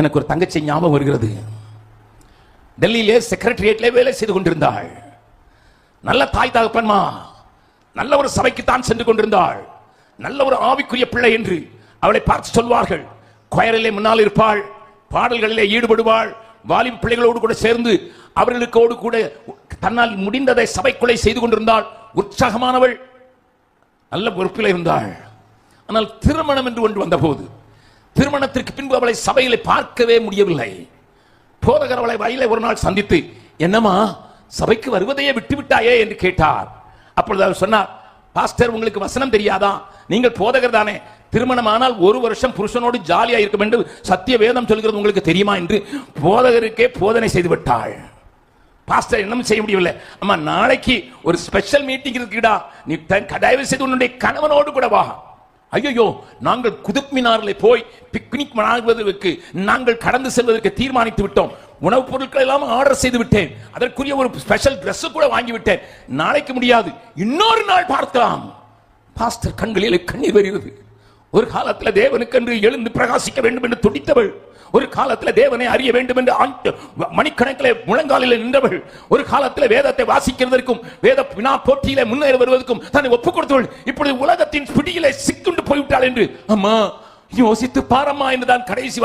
எனக்கு ஒரு தங்கச்சி ஞாபகம் வருகிறது. டெல்லியிலே செக்ரட்டரியேட்ல வேலை செய்து கொண்டிருந்தாள். நல்ல தாய் தகப்பன்மா, நல்ல ஒரு சபைக்கு தான் சென்று கொண்டிருந்தாள். நல்ல ஒரு ஆவிக்குரிய பிள்ளை என்று அவளை பார்த்து சொல்வார்கள். கொயரிலே முன்னால் இருப்பாள், பாடல்களிலே ஈடுபடுவாள், வாலிப பிள்ளைகளோடு கூட சேர்ந்து அவர்களுக்கோடு கூட தன்னால் முடிந்ததை சபைக்குள்ளே செய்து கொண்டிருந்தாள். உற்சாகமானவள், நல்ல பொறுப்பில் இருந்தாள். ஆனால் திருமணம் என்று ஒன்று வந்தபோது, திருமணத்திற்கு பின்பு அவளை சபையிலே பார்க்கவே முடியவில்லை. போதகர் அவளை வயலை ஒரு நாள் சந்தித்து, என்னமா சபைக்கு வருவதையே விட்டுவிட்டாயே என்று கேட்டார். அப்பொழுது அவர் சொன்னார், பாஸ்டர், உங்களுக்கு வசனம் தெரியாதா? நீங்கள் போதகர் தானே. திருமணமானால் 1 வருஷம் புருஷனோடு ஜாலியா இருக்கும் என்று சத்திய வேதம் சொல்கிறது உங்களுக்கு தெரியுமா என்று போதகருக்கே போதனை செய்து விட்டாள். பாஸ்டர் என்ன செய்ய முடியவில்லை. அம்மா, நாளைக்கு ஒரு ஸ்பெஷல் மீட்டிங் இருக்குடா, நீ தயவு செய்து உன்னுடைய கணவனோடு கூட வா. ஐயோ, நாங்கள் குதுப் மினாரிலே போய் பிக்னிக் மனாகுவதற்கு நாங்கள் கடந்து செல்வதற்கு தீர்மானித்து விட்டோம். உணவுப் பொருட்கள் எல்லாம் ஆர்டர் செய்து விட்டேன். அதற்குரிய ஒரு ஸ்பெஷல் டிரெஸ் கூட வாங்கி விட்டேன். நாளைக்கு முடியாது, இன்னொரு நாள் பார்க்கலாம். பாஸ்டர் கண்களிலே கண்ணீர் வருகிறது. ஒரு காலத்தில் தேவனுக்கென்று எழுந்து பிரகாசிக்க வேண்டும் என்று துடித்தவள், ஒரு காலத்தில் தேவனை அறிய வேண்டும் என்று மணிக்கணக்கில் முழங்காலில் நின்றவள், ஒரு காலத்தில் வேதத்தை வாசிக்கிறதற்கும் வேத வினா போட்டியிலே முன்னேறி வருவதற்கும் தன்னை ஒப்புக் கொடுத்தவள், இப்பொழுது உலகத்தின் பிடியிலே சிக்குண்டு போய்விட்டாள் என்று அம்மா யோசித்து பாரம்மா என்றுதான் கடைசி வார்த்தை